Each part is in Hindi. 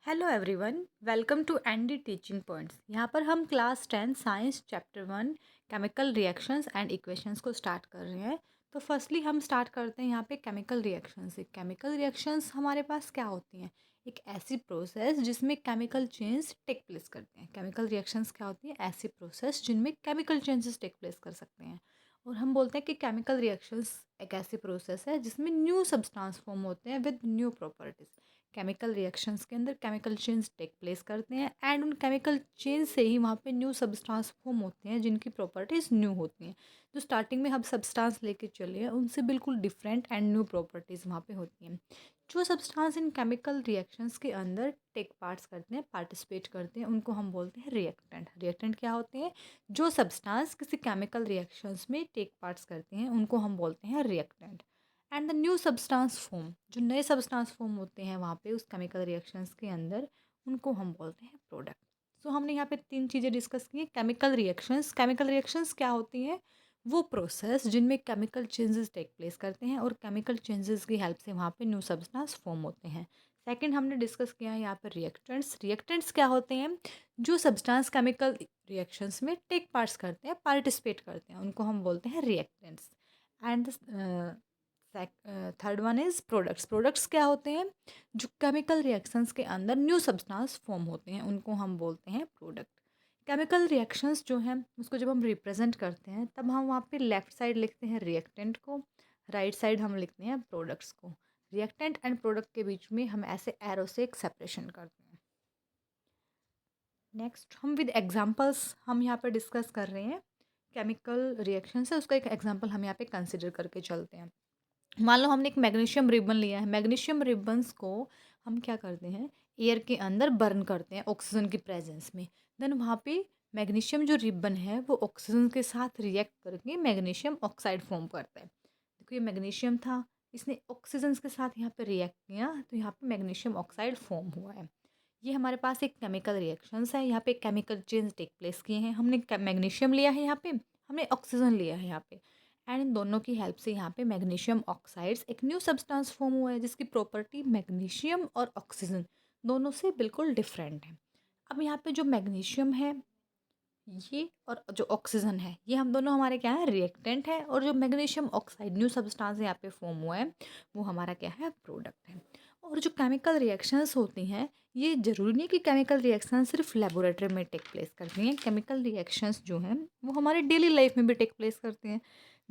Hello everyone, welcome to ND teaching points. यहाँ पर हम class 10 science chapter 1 chemical reactions and equations को स्टार्ट कर रहे हैं। तो फर्स्टली हम स्टार्ट करते हैं यहाँ पे केमिकल रिएक्शंस से। केमिकल रिएक्शंस हमारे पास क्या होती हैं? एक ऐसी प्रोसेस जिसमें केमिकल चेंज टेक प्लेस करते हैं। केमिकल रिएक्शंस क्या होती है? ऐसी प्रोसेस जिनमें केमिकल चेंजेस टेक प्लेस कर सकते हैं। और हम बोलते हैं कि केमिकल रिएक्शंस एक ऐसी प्रोसेस है जिसमें न्यू सब्सटेंस फॉर्म होते हैं with new properties. Chemical reactions के अंदर केमिकल चेंज टेक प्लेस करते हैं एंड उन केमिकल चेंज से ही वहाँ पे न्यू सब्सटेंस फॉर्म होते हैं जिनकी प्रॉपर्टीज़ न्यू होती हैं। जो स्टार्टिंग में हम सब्सटेंस लेके चले हैं उनसे बिल्कुल डिफरेंट एंड न्यू प्रॉपर्टीज़ वहाँ पे होती हैं। जो सब्सटेंस इन केमिकल रिएक्शंस के अंदर टेक पार्ट्स करते हैं, पार्टिसिपेट करते हैं, उनको हम बोलते हैं रिएक्टेंट। रिएक्टेंट क्या होते हैं? जो सब्सटेंस किसी केमिकल रिएक्शंस में टेक पार्ट्स करते हैं उनको हम बोलते हैं reactant. And the new substance form, जो नए सब्सटेंस फॉर्म होते हैं वहाँ पे उस केमिकल रिएक्शंस के अंदर, उनको हम बोलते हैं प्रोडक्ट। सो हमने यहाँ पे तीन चीज़ें डिस्कस की हैं। केमिकल रिएक्शंस, केमिकल रिएक्शंस क्या होती हैं? वो प्रोसेस जिनमें केमिकल चेंजेस टेक प्लेस करते हैं और केमिकल चेंजेस की हेल्प से वहाँ पे न्यू सब्सटेंस फॉर्म होते हैं। सेकंड हमने डिस्कस किया है यहाँ पर रिएक्टेंट्स। रिएक्टेंट्स क्या होते हैं? जो सब्सटेंस केमिकल रिएक्शंस में टेक पार्ट्स करते हैं, पार्टिसिपेट करते हैं, उनको हम बोलते हैं reactants. And third one is products. Products क्या होते हैं? जो केमिकल रिएक्शंस के अंदर न्यू सब्सटेंस फॉर्म होते हैं उनको हम बोलते हैं प्रोडक्ट। केमिकल रिएक्शंस जो हैं उसको जब हम रिप्रेजेंट करते हैं तब हम वहाँ पे लेफ्ट साइड लिखते हैं रिएक्टेंट को, राइट साइड हम लिखते हैं प्रोडक्ट्स को। रिएक्टेंट एंड प्रोडक्ट के बीच में हम ऐसे एरो से एक सेपरेशन करते हैं। नेक्स्ट हम विद एग्जांपल्स हम यहाँ पर डिस्कस कर रहे हैं। केमिकल रिएक्शंस है उसका एक एग्जांपल हम यहाँ पे कंसिडर करके चलते हैं। मान लो हमने एक मैग्नीशियम रिबन लिया है। मैग्नीशियम रिबन्स को हम क्या करते हैं? एयर के अंदर बर्न करते हैं ऑक्सीजन की प्रेजेंस में। देन वहाँ पे मैग्नीशियम जो रिबन है वो ऑक्सीजन के साथ रिएक्ट करके मैग्नीशियम ऑक्साइड फॉर्म करता है। देखो ये मैग्नीशियम था, इसने ऑक्सीजन के साथ यहाँ पे रिएक्ट किया तो यहाँ पे मैग्नीशियम ऑक्साइड फॉर्म हुआ है। ये हमारे पास एक केमिकल रिएक्शंस है। यहाँ पे केमिकल चेंज टेक प्लेस किए हैं। हमने मैग्नीशियम लिया है, यहाँ पे हमने ऑक्सीजन लिया है यहाँ पे, एंड इन दोनों की हेल्प से यहाँ पे मैग्नीशियम ऑक्साइड्स एक न्यू सब्सटेंस फॉर्म हुआ है जिसकी प्रॉपर्टी मैग्नीशियम और ऑक्सीजन दोनों से बिल्कुल डिफरेंट है। अब यहाँ पे जो मैग्नीशियम है ये और जो ऑक्सीजन है ये हम दोनों हमारे क्या है? रिएक्टेंट है। और जो मैग्नीशियम ऑक्साइड न्यू सब्सटेंस यहाँ पे फॉर्म हुआ है वो हमारा क्या है? प्रोडक्ट है। और जो केमिकल रिएक्शंस होती हैं ये ज़रूरी नहीं कि केमिकल रिएक्शन सिर्फ लेबोरेटरी में टेक प्लेस करती हैं। केमिकल रिएक्शंस जो हैं वो हमारे डेली लाइफ में भी टेक प्लेस करते हैं।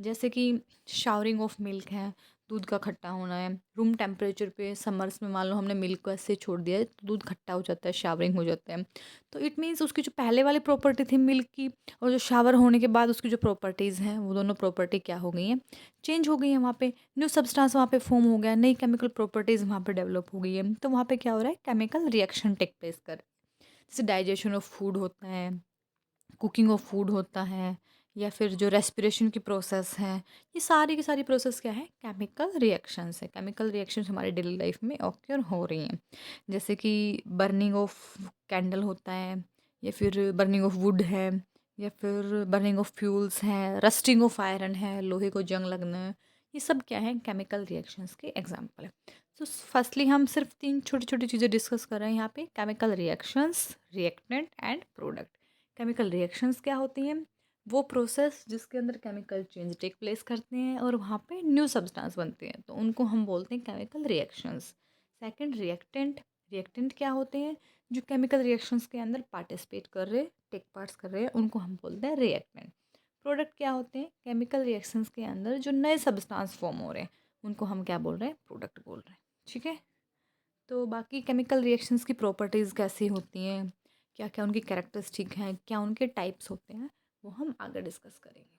जैसे कि शावरिंग ऑफ मिल्क है, दूध का खट्टा होना है। रूम टेम्परेचर पे समर्स में मान लो हमने मिल्क को ऐसे छोड़ दिया है तो दूध खट्टा हो जाता है, शावरिंग हो जाता है। तो इट मीन्स उसकी जो पहले वाली प्रॉपर्टी थी मिल्क की और जो शावर होने के बाद उसकी जो प्रॉपर्टीज़ हैं वो दोनों प्रॉपर्टी क्या हो गई हैं? चेंज हो गई है। वहाँ पे न्यू सब्सटेंस वहाँ पे फॉर्म हो गया, नई केमिकल प्रॉपर्टीज़ वहाँ पे डेवलप हो गई है। तो वहाँ पे क्या हो रहा है? केमिकल रिएक्शन टेक प्लेस कर, जैसे डाइजेशन ऑफ फूड होता है, कुकिंग ऑफ फूड होता है, या फिर जो रेस्पिरेशन की प्रोसेस है, ये सारी की सारी प्रोसेस क्या है? केमिकल रिएक्शंस है। केमिकल रिएक्शंस हमारे डेली लाइफ में ऑक्योर हो रही हैं। जैसे कि बर्निंग ऑफ कैंडल होता है, या फिर बर्निंग ऑफ वुड है, या फिर बर्निंग ऑफ फ्यूल्स है, रस्टिंग ऑफ आयरन है, लोहे को जंग लगना, ये सब क्या है? केमिकल रिएक्शंस के एग्जाम्पल है। तो फर्स्टली हम सिर्फ तीन छोटी छोटी चीज़ें डिस्कस कर रहे हैं यहाँ पे। Chemical reactions, reactant and product. Chemical reactions क्या होती हैं? वो प्रोसेस जिसके अंदर केमिकल चेंज टेक प्लेस करते हैं और वहाँ पे न्यू सब्सटेंस बनते हैं तो उनको हम बोलते हैं chemical reactions. Second reactant. Reactant क्या होते हैं? जो केमिकल रिएक्शंस के अंदर पार्टिसिपेट कर रहे, टेक पार्ट्स कर रहे हैं, उनको हम बोलते हैं रिएक्टेंट। प्रोडक्ट क्या होते हैं? केमिकल रिएक्शंस के अंदर जो नए सब्सटेंस फॉर्म हो रहे हैं उनको हम क्या बोल रहे हैं? प्रोडक्ट बोल रहे हैं। ठीक है। तो बाकी केमिकल रिएक्शंस की प्रॉपर्टीज़ कैसी होती हैं, क्या क्या उनकी कैरेक्टरिस्टिक हैं, क्या उनके टाइप्स होते हैं, वो हम आगे डिस्कस करेंगे।